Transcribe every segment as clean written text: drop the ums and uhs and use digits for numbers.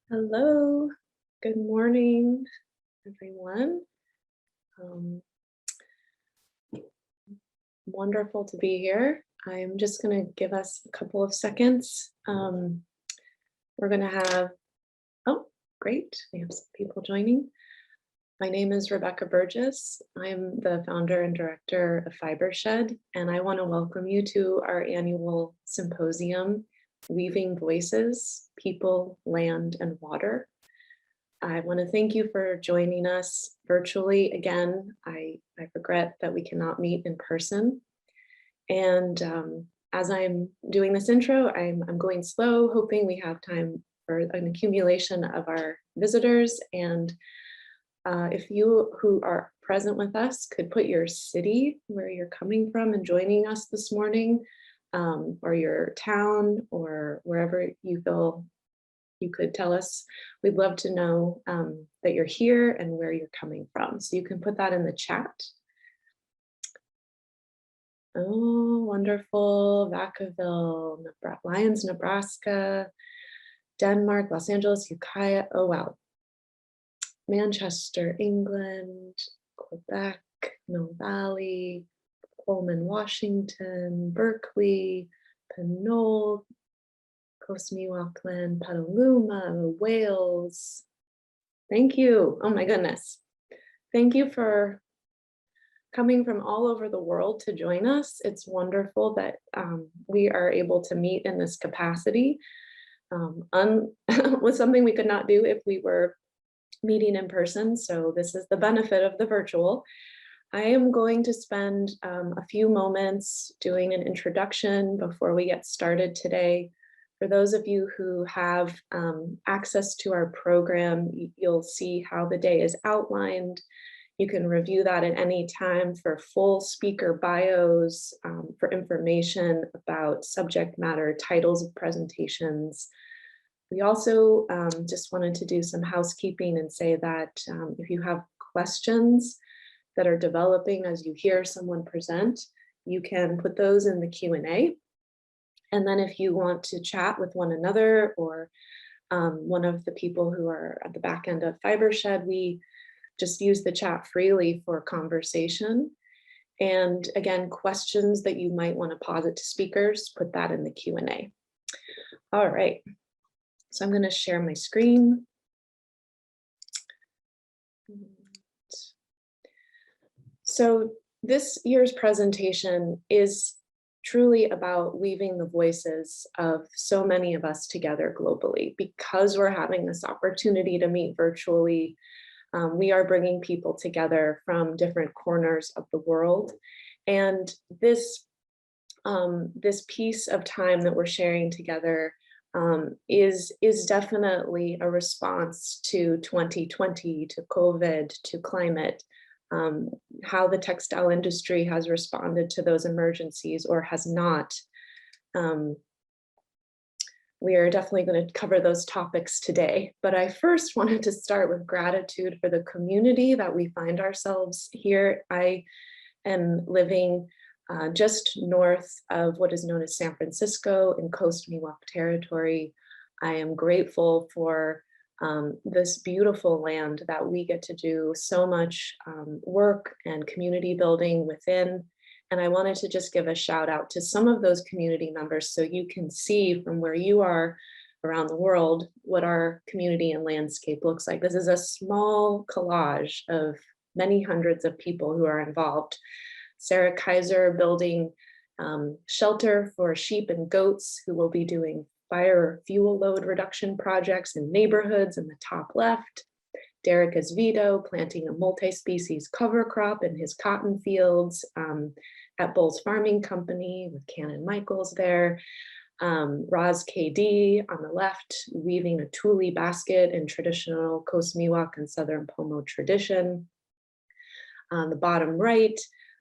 Hello, good morning, everyone. Um, Wonderful to be here. I'm just going to give us a couple of seconds. We're going to have, oh, great, we have some people joining. My name is Rebecca Burgess. I'm the founder and director of Fibershed, and I want to welcome you to our annual symposium, Weaving Voices, People, Land, and Water. I want to thank you for joining us virtually again. I regret that we cannot meet in person. And as I'm doing this intro, I'm going slow, hoping we have time for an accumulation of our visitors. And if you who are present with us could put your city where you're coming from and joining us this morning, or your town, or wherever you feel you could tell us. We'd love to know that you're here and where you're coming from. So you can put that in the chat. Oh, wonderful. Vacaville, Lyons, Nebraska, Denmark, Los Angeles, Ukiah. Oh, wow. Manchester, England, Quebec, Mill Valley, Pullman, Washington, Berkeley, Pinole, Coast Miwokland, Petaluma, Wales. Thank you. Oh my goodness. Thank you for coming from all over the world to join us. It's wonderful that we are able to meet in this capacity. Was something we could not do if we were meeting in person. So this is the benefit of the virtual. I am going to spend a few moments doing an introduction before we get started today. For those of you who have access to our program, you'll see how the day is outlined. You can review that at any time for full speaker bios, for information about subject matter, titles of presentations. We also just wanted to do some housekeeping and say that if you have questions that are developing as you hear someone present, you can put those in the Q&A. And then if you want to chat with one another or one of the people who are at the back end of Fibershed, we just use the chat freely for conversation. And again, questions that you might want to posit to speakers, put that in the Q&A. All right, so I'm going to share my screen. So this year's presentation is truly about weaving the voices of so many of us together globally. Because we're having this opportunity to meet virtually, we are bringing people together from different corners of the world. And this piece of time that we're sharing together is definitely a response to 2020, to COVID, to climate, how the textile industry has responded to those emergencies or has not. We are definitely going to cover those topics today, but I first wanted to start with gratitude for the community that we find ourselves here. I am living just north of what is known as San Francisco in Coast Miwok territory. I am grateful for this beautiful land that we get to do so much work and community building within. And I wanted to just give a shout out to some of those community members so you can see from where you are around the world what our community and landscape looks like. This is a small collage of many hundreds of people who are involved. Sarah Kaiser building shelter for sheep and goats who will be doing fire fuel load reduction projects in neighborhoods in the top left. Derek Esvito planting a multi-species cover crop in his cotton fields at Bull's Farming Company with Canon Michaels there. Roz KD on the left, weaving a tule basket in traditional Coast Miwok and Southern Pomo tradition. On the bottom right,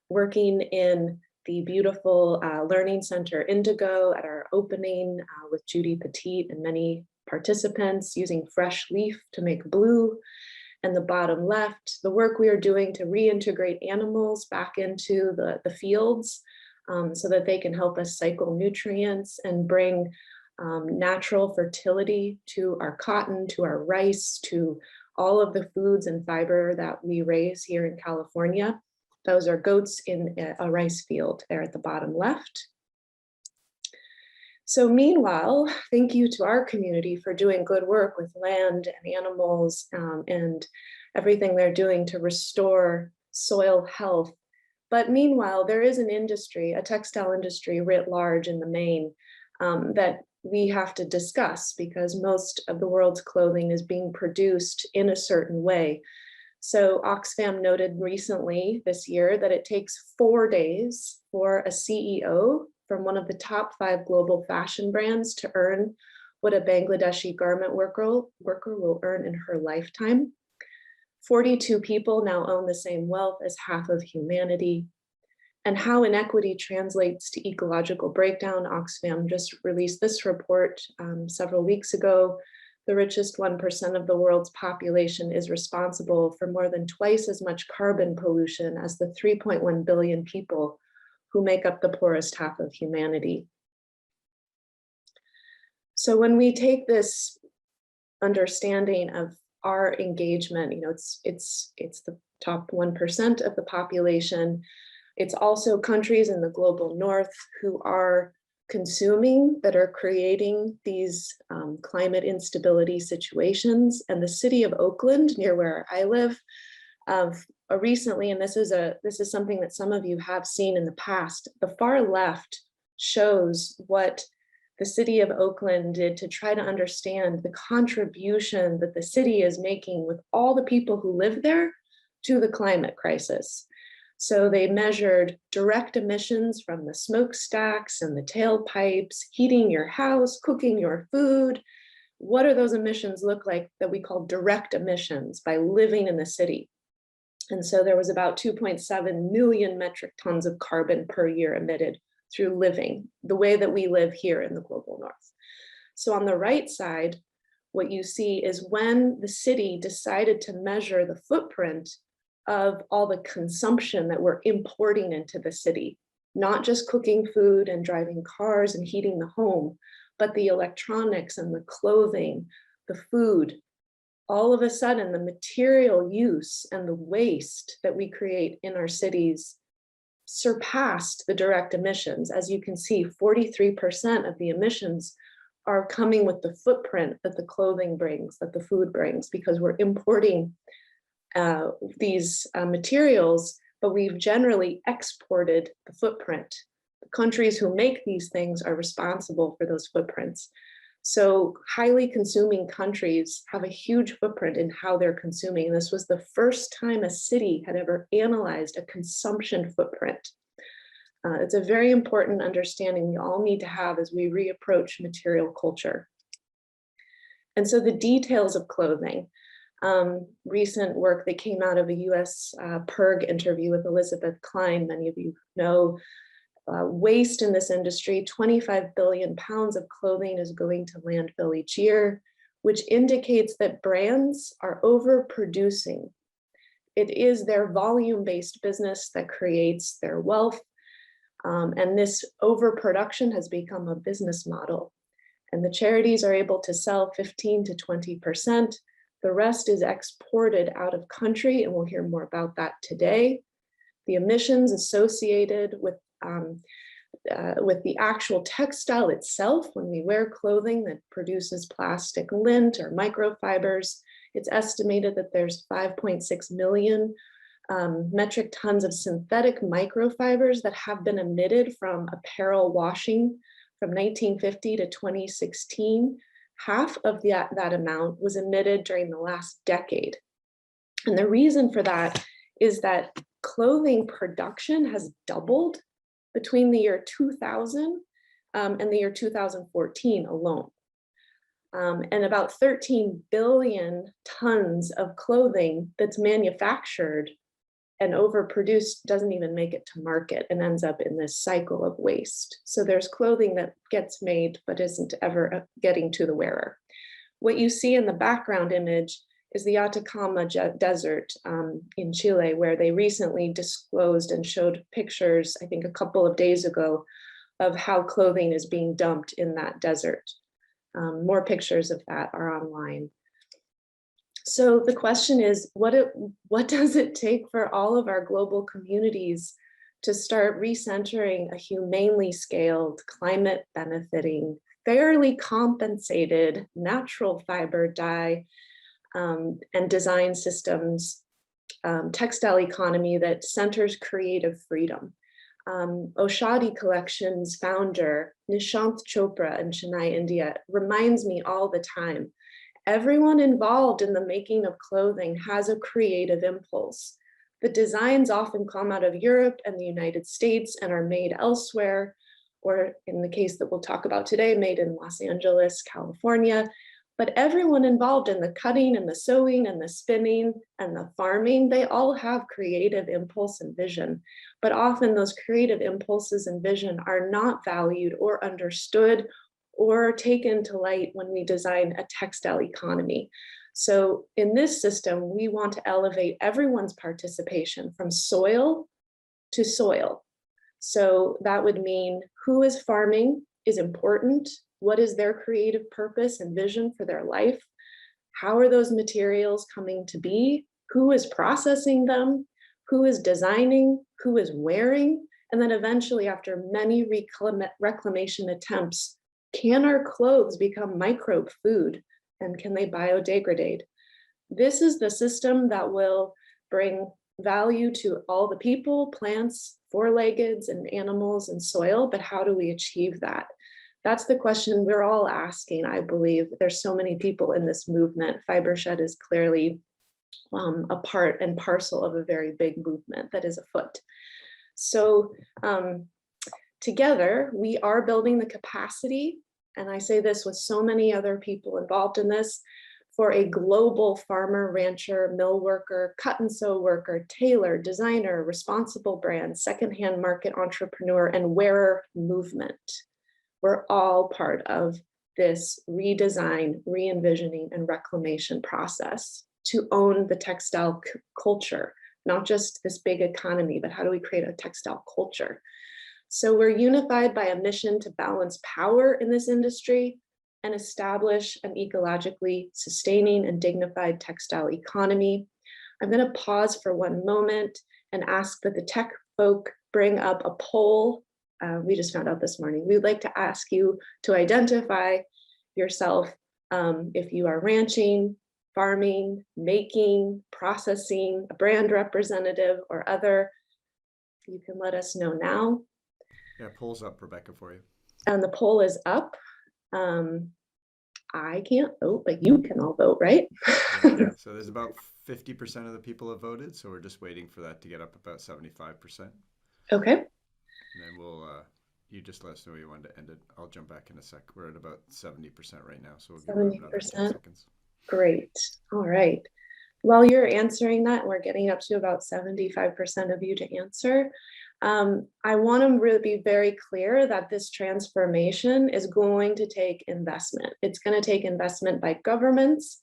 working in the beautiful Learning Center Indigo at our opening with Judy Petit and many participants using fresh leaf to make blue. And the bottom left, the work we are doing to reintegrate animals back into the fields so that they can help us cycle nutrients and bring natural fertility to our cotton, to our rice, to all of the foods and fiber that we raise here in California. Those are goats in a rice field there at the bottom left. So meanwhile, thank you to our community for doing good work with land and animals and everything they're doing to restore soil health. But meanwhile, there is an industry, a textile industry writ large in the main, that we have to discuss because most of the world's clothing is being produced in a certain way. So Oxfam noted recently this year that it takes 4 days for a CEO from one of the top 5 global fashion brands to earn what a Bangladeshi garment worker will earn in her lifetime. 42 people now own the same wealth as half of humanity. And how inequity translates to ecological breakdown. Oxfam just released this report several weeks ago. The richest 1% of the world's population is responsible for more than twice as much carbon pollution as the 3.1 billion people who make up the poorest half of humanity. So when we take this understanding of our engagement, it's the top 1% of the population. It's also countries in the global north who are consuming, that are creating these climate instability situations. And the city of Oakland, near where I live, recently, and this is something that some of you have seen in the past, the far left shows what the city of Oakland did to try to understand the contribution that the city is making with all the people who live there to the climate crisis. So they measured direct emissions from the smokestacks and the tailpipes, heating your house, cooking your food. What do those emissions look like that we call direct emissions by living in the city? And so there was about 2.7 million metric tons of carbon per year emitted through living, the way that we live here in the global north. So on the right side, what you see is when the city decided to measure the footprint of all the consumption that we're importing into the city, not just cooking food and driving cars and heating the home, but the electronics and the clothing, the food. All of a sudden, the material use and the waste that we create in our cities surpassed the direct emissions. As you can see, 43% of the emissions are coming with the footprint that the clothing brings, that the food brings, because we're importing these materials, but we've generally exported the footprint. The countries who make these things are responsible for those footprints. So highly consuming countries have a huge footprint in how they're consuming. This was the first time a city had ever analyzed a consumption footprint. It's a very important understanding we all need to have as we reapproach material culture. And so the details of clothing, recent work that came out of a US PERG interview with Elizabeth Klein, many of you know, waste in this industry, 25 billion pounds of clothing is going to landfill each year, which indicates that brands are overproducing. It is their volume-based business that creates their wealth. And this overproduction has become a business model. And the charities are able to sell 15 to 20%. The rest is exported out of country, and we'll hear more about that today. The emissions associated with the actual textile itself, when we wear clothing that produces plastic lint or microfibers, it's estimated that there's 5.6 million metric tons of synthetic microfibers that have been emitted from apparel washing from 1950 to 2016. Half of that amount was emitted during the last decade. And the reason for that is that clothing production has doubled between the year 2000 and the year 2014 alone. And about 13 billion tons of clothing that's manufactured and overproduced doesn't even make it to market and ends up in this cycle of waste. So there's clothing that gets made but isn't ever getting to the wearer. What you see in the background image is the Atacama Desert in Chile, where they recently disclosed and showed pictures, I think a couple of days ago, of how clothing is being dumped in that desert. More pictures of that are online. So the question is, what does it take for all of our global communities to start recentering a humanely scaled, climate benefiting, fairly compensated natural fiber dye and design systems, textile economy that centers creative freedom? Oshadi Collections founder Nishant Chopra in Chennai, India, reminds me all the time, everyone involved in the making of clothing has a creative impulse. The designs often come out of Europe and the United States and are made elsewhere, or in the case that we'll talk about today, made in Los Angeles, California. But everyone involved in the cutting and the sewing and the spinning and the farming, they all have creative impulse and vision. But often those creative impulses and vision are not valued or understood or taken to light when we design a textile economy. So in this system, we want to elevate everyone's participation from soil to soil. So that would mean who is farming is important. What is their creative purpose and vision for their life? How are those materials coming to be? Who is processing them? Who is designing? Who is wearing? And then eventually, after many reclamation attempts, can our clothes become microbe food? And can they biodegrade? This is the system that will bring value to all the people, plants, four-leggeds, and animals and soil, but how do we achieve that? That's the question we're all asking, I believe. There's so many people in this movement. Fibershed is clearly a part and parcel of a very big movement that is afoot. So together, we are building the capacity, and I say this with so many other people involved in this, for a global farmer, rancher, mill worker, cut and sew worker, tailor, designer, responsible brand, secondhand market entrepreneur, and wearer movement. We're all part of this redesign, re-envisioning, and reclamation process to own the textile culture, not just this big economy, but how do we create a textile culture? So we're unified by a mission to balance power in this industry and establish an ecologically sustaining and dignified textile economy. I'm going to pause for one moment and ask that the tech folk bring up a poll. We just found out this morning. We'd like to ask you to identify yourself if you are ranching, farming, making, processing, a brand representative, or other. You can let us know now. Yeah, poll's up, Rebecca, for you. And the poll is up. I can't vote, but you can all vote, right? Yeah, so there's about 50% of the people have voted, so we're just waiting for that to get up about 75%. Okay. And then we'll, you just let us know you wanted to end it. I'll jump back in a sec. We're at about 70% right now, so we'll give it another 10 seconds. Great. All right. While you're answering that, we're getting up to about 75% of you to answer. I want to really be very clear that this transformation is going to take investment. It's going to take investment by governments,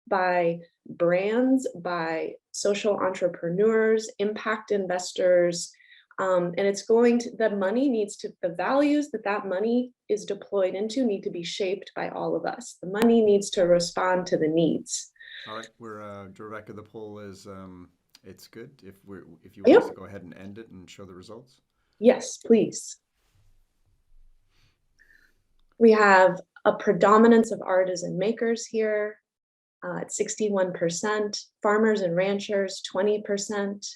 by brands, by social entrepreneurs, impact investors, and it's going to, the money needs to, the values that money is deployed into need to be shaped by all of us. The money needs to respond to the needs. All right, we're Rebecca, the poll is it's good. If you want us to go ahead and end it and show the results. Yes, please. We have a predominance of artisan makers here at 61%, farmers and ranchers 20%,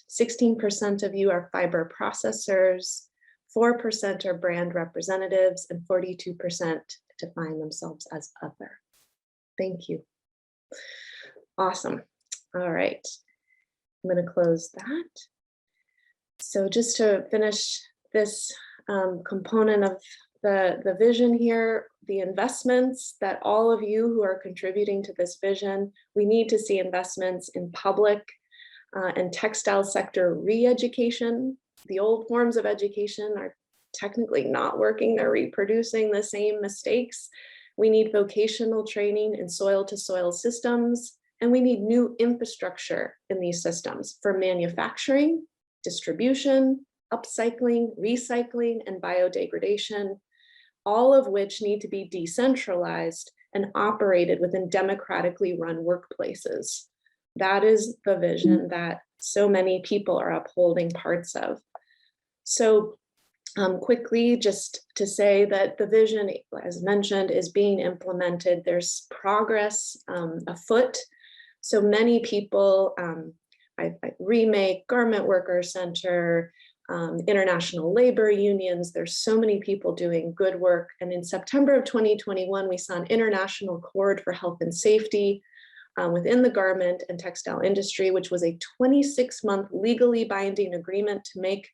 16% of you are fiber processors, 4% are brand representatives, and 42% define themselves as other. Thank you. Awesome. All right. I'm going to close that. So just to finish this component of the vision here, the investments that all of you who are contributing to this vision, we need to see investments in public and textile sector re-education. The old forms of education are technically not working. They're reproducing the same mistakes. We need vocational training in soil-to-soil systems, and we need new infrastructure in these systems for manufacturing, distribution, upcycling, recycling, and biodegradation. all of which need to be decentralized and operated within democratically run workplaces. That is the vision that so many people are upholding parts of. So quickly, just to say that the vision, as mentioned, is being implemented. There's progress afoot. So many people, Remake, Garment Worker Center, international labor unions, there's so many people doing good work. And in September of 2021, we saw an international accord for health and safety within the garment and textile industry, which was a 26-month legally binding agreement to make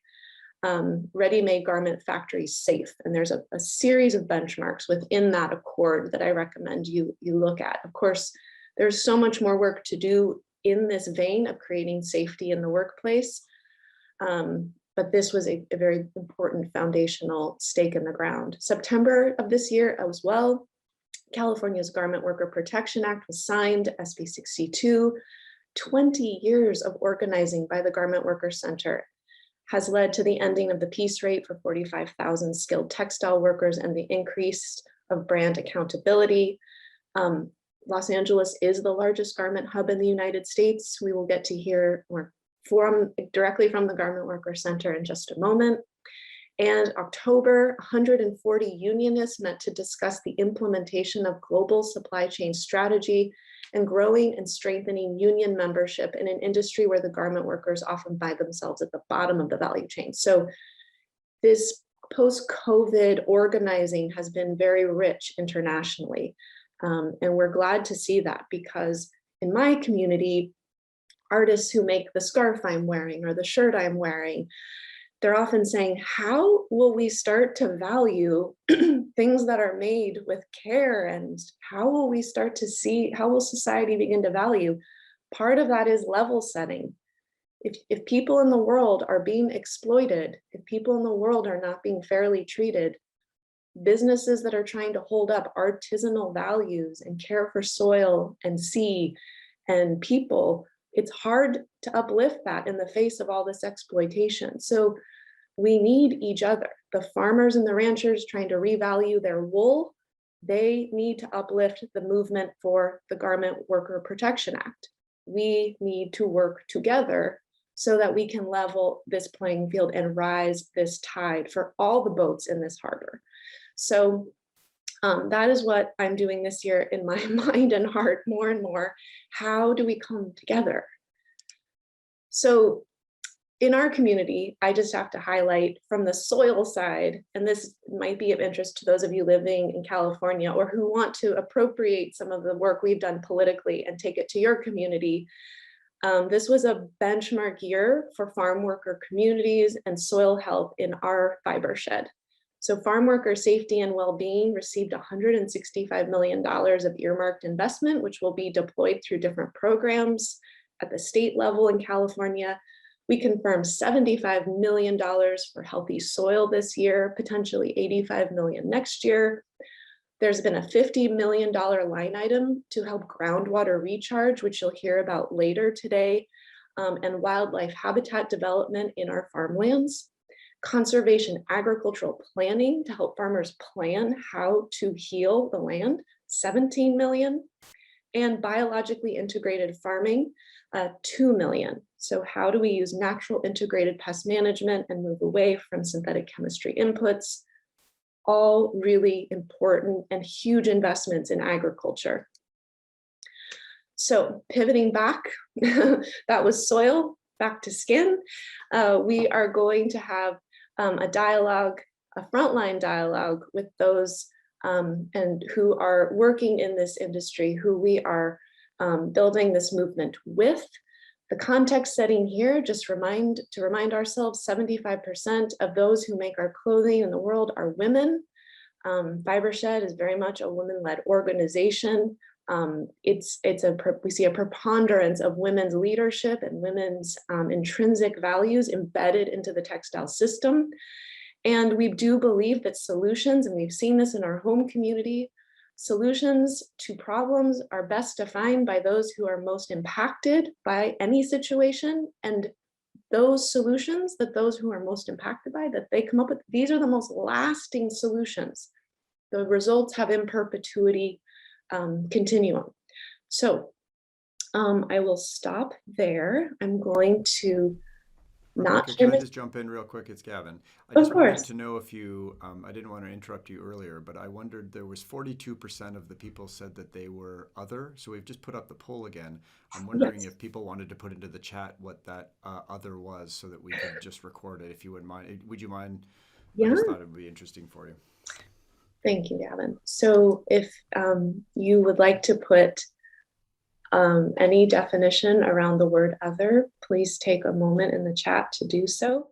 ready-made garment factories safe. And there's a series of benchmarks within that accord that I recommend you look at. Of course, there's so much more work to do in this vein of creating safety in the workplace. But this was a very important foundational stake in the ground. September of this year as well, California's Garment Worker Protection Act was signed, SB 62. 20 years of organizing by the Garment Worker Center has led to the ending of the piece rate for 45,000 skilled textile workers and the increase of brand accountability. Los Angeles is the largest garment hub in the United States. We will get to hear more directly from the Garment Worker Center in just a moment. And October, 140 unionists met to discuss the implementation of global supply chain strategy and growing and strengthening union membership in an industry where the garment workers often find themselves at the bottom of the value chain. So this post-COVID organizing has been very rich internationally. And we're glad to see that, because in my community, artists who make the scarf I'm wearing or the shirt I'm wearing, they're often saying, how will we start to value things that are made with care? And how will we start to see, how will society begin to value? Part of that is level setting. If people in the world are being exploited, if people in the world are not being fairly treated, businesses that are trying to hold up artisanal values and care for soil and sea and people, it's hard to uplift that in the face of all this exploitation. So we need each other. The farmers and the ranchers trying to revalue their wool, they need to uplift the movement for the Garment Worker Protection Act. We need to work together so that we can level this playing field and rise this tide for all the boats in this harbor. So that is what I'm doing this year in my mind and heart more and more. How do we come together? So in our community, I just have to highlight from the soil side, and this might be of interest to those of you living in California or who want to appropriate some of the work we've done politically and take it to your community. This was a benchmark year for farm worker communities and soil health in our Fibershed. So farm worker safety and well-being received $165 million of earmarked investment, which will be deployed through different programs at the state level in California. We confirmed $75 million for healthy soil this year, potentially $85 million next year. There's been a $50 million line item to help groundwater recharge, which you'll hear about later today, and wildlife habitat development in our farmlands. Conservation agricultural planning to help farmers plan how to heal the land, $17 million, and biologically integrated farming, $2 million. So how do we use natural integrated pest management and move away from synthetic chemistry inputs? All really important and huge investments in agriculture. So pivoting back, that was soil, back to skin. We are going to have a dialogue, a frontline dialogue with those and who are working in this industry, who we are building this movement with. The context setting here, just to remind ourselves, 75% of those who make our clothing in the world are women. Fibershed is very much a women-led organization. We see a preponderance of women's leadership and women's intrinsic values embedded into the textile system. And we do believe that solutions, and we've seen this in our home community, solutions to problems are best defined by those who are most impacted by any situation. And those solutions that those who are most impacted by, that they come up with, these are the most lasting solutions. the results have in perpetuity continuum. So I will stop there. I'm going to not Rebecca, share can I my, just jump in real quick? It's Gavin. I of just wanted course, to know if you, I didn't want to interrupt you earlier, but I wondered there was 42% of the people said that they were other. So we've just put up the poll again. I'm wondering yes, if people wanted to put into the chat what that other was so that we could just record it if you wouldn't mind. Would you mind? I yeah, just thought it would be interesting for you. thank you, Gavin. So if you would like to put any definition around the word other, please take a moment in the chat to do so.